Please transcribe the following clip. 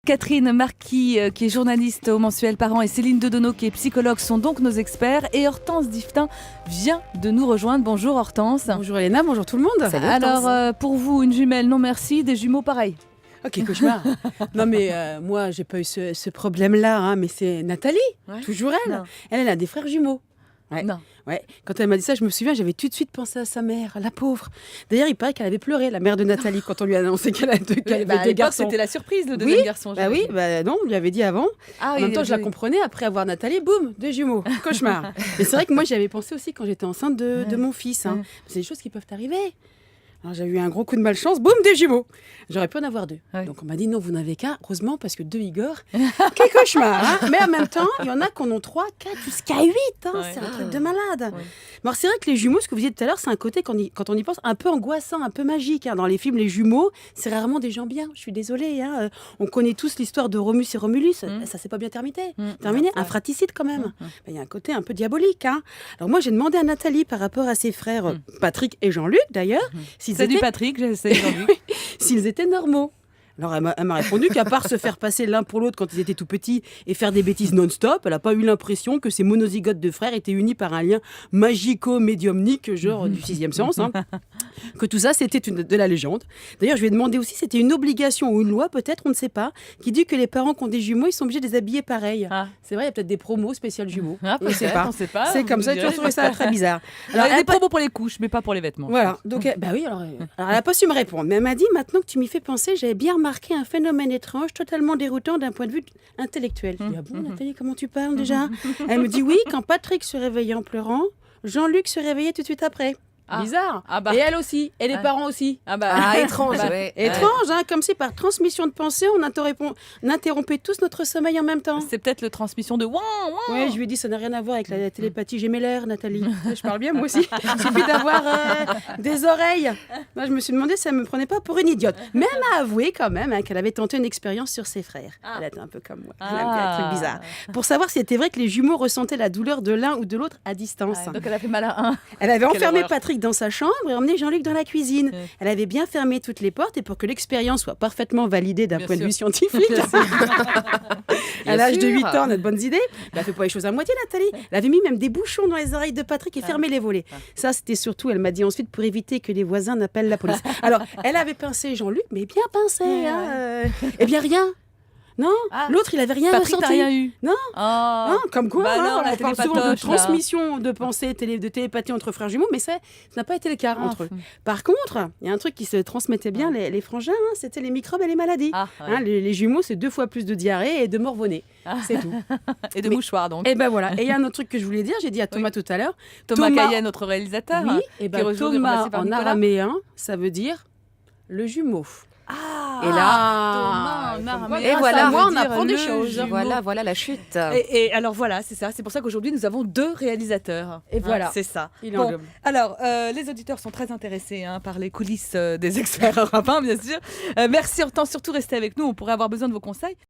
Catherine Marquis, qui est journaliste au mensuel Parents, et Céline Dedonneau, qui est psychologue, sont donc nos experts. Et Hortense Diftin vient de nous rejoindre. Bonjour Hortense. Bonjour Elena, bonjour tout le monde. Salut, Alors, pour vous, une jumelle, non merci, des jumeaux pareils. Ok, cauchemar. Non mais moi, j'ai pas eu ce problème-là, hein, mais c'est Nathalie, toujours elle. Non. Elle a des frères jumeaux. Ouais. Non. Ouais. Quand elle m'a dit ça, je me souviens, j'avais tout de suite pensé à sa mère, la pauvre. D'ailleurs, il paraît qu'elle avait pleuré, la mère de Nathalie, quand on lui a annoncé qu'elle avait deux garçons. C'était la surprise, le deuxième garçon. Bah oui, bah non, on lui avait dit avant. Ah, En même temps, je la comprenais. Après avoir Nathalie, boum, deux jumeaux. Cauchemar. Mais c'est vrai que moi, j'y avais pensé aussi quand j'étais enceinte de mon fils. Hein. C'est des choses qui peuvent arriver. Alors, j'ai eu un gros coup de malchance, boum, des jumeaux. J'aurais pu en avoir deux. Ouais. Donc on m'a dit non, vous n'avez qu'un, heureusement, parce que deux Igor, quel cauchemar. Hein. Mais en même temps, il y en a qui en ont 3, 4, jusqu'à 8. Hein. Ouais. C'est un truc de malade. Ouais. Mais alors, c'est vrai que les jumeaux, ce que vous disiez tout à l'heure, c'est un côté, quand on y pense, un peu angoissant, un peu magique. Hein. Dans les films, les jumeaux, c'est rarement des gens bien. Je suis désolée. Hein. On connaît tous l'histoire de Romus et Romulus. Ça s'est pas bien terminé. Un fratricide quand même. Il y a un côté un peu diabolique. Hein. Alors moi, j'ai demandé à Nathalie par rapport à ses frères, Patrick et Jean-Luc d'ailleurs, Salut Patrick, c'est Jean-Luc. s'ils étaient normaux. Alors elle m'a répondu qu'à part se faire passer l'un pour l'autre quand ils étaient tout petits et faire des bêtises non-stop, elle n'a pas eu l'impression que ces monozygotes de frères étaient unis par un lien magico-médiumnique, genre du sixième sens. Hein. Que tout ça, c'était de la légende. D'ailleurs, je lui ai demandé aussi si c'était une obligation ou une loi, peut-être, on ne sait pas, qui dit que les parents qui ont des jumeaux, ils sont obligés de les habiller pareil. Ah. C'est vrai, il y a peut-être des promos spéciales jumeaux. Ah, on ne sait pas. C'est comme ça, tu as trouvé ça très bizarre. Alors, il y a des promos pour les couches, mais pas pour les vêtements. Voilà, donc bah oui, alors elle n'a pas su me répondre, mais elle m'a dit, maintenant que tu m'y fais penser, j'avais bien remarqué un phénomène étrange, totalement déroutant d'un point de vue intellectuel. Je dis, ah bon, Nathalie, comment tu parles déjà? Elle me dit, oui, quand Patrick se réveillait en pleurant, Jean-Luc se réveillait tout de suite après. Ah. Bizarre. Ah bah. Et elle aussi, et les Ah. parents aussi. étrange. Ouais. Étrange, hein, comme si par transmission de pensée, on interrompait tous notre sommeil en même temps. C'est peut-être la transmission de ouin, ouin. Oui, je lui ai dit, ça n'a rien à voir avec la télépathie gémellaire, Nathalie. Je parle bien, moi aussi. Il suffit d'avoir des oreilles. Moi, je me suis demandé si elle ne me prenait pas pour une idiote. Mais elle m'a avoué quand même hein, qu'elle avait tenté une expérience sur ses frères. Elle était un peu comme moi. Elle aime bien les trucs bizarres. Pour savoir si c'était vrai que les jumeaux ressentaient la douleur de l'un ou de l'autre à distance. Ouais, donc elle a fait mal à un. Elle avait enfermé horreur. Patrick dans sa chambre et emmené Jean-Luc dans la cuisine. Elle avait bien fermé toutes les portes et pour que l'expérience soit parfaitement validée d'un Bien point de sûr. vue scientifique, à l'âge de 8 ans, on a de bonnes idées. Elle fait pas les choses à moitié, Nathalie. Elle avait mis même des bouchons dans les oreilles de Patrick et fermé les volets. Ça, c'était surtout, elle m'a dit ensuite, pour éviter que les voisins n'appellent la police. Alors, elle avait pincé Jean-Luc, mais bien pincé. Eh bien, rien. Non, l'autre, il avait rien Patrick, t'as ressenti. rien eu. Non. Oh. Hein, comme quoi, Bah hein, non, la on parle souvent de télépatoche, là. transmission de pensée, de télépathie entre frères jumeaux, mais ça n'a pas été le cas entre eux. Par contre, il y a un truc qui se transmettait bien, les frangins, hein, c'était les microbes et les maladies. Ah, ouais. Hein, les jumeaux, c'est 2 fois plus de diarrhée et de morve-au-nez. C'est tout. Et de mouchoirs, donc. Et ben voilà. Et il y a un autre truc que je voulais dire, j'ai dit à Thomas tout à l'heure. Thomas Cayenne, notre réalisateur. Oui, et qui est ben aujourd'hui Thomas remplacé par en Nicolas. araméen, ça veut dire le jumeau. Ah, Et Thomas là, en araméen, Et ça voilà, veut moi, on dire apprend des le choses. jumeau. Voilà la chute. Et alors voilà, c'est ça. C'est pour ça qu'aujourd'hui nous avons 2 réalisateurs. Et voilà. C'est ça. Il est Bon, en gomme. alors les auditeurs sont très intéressés par les coulisses des experts européens, bien sûr. Merci Hortense, surtout restez avec nous. On pourrait avoir besoin de vos conseils.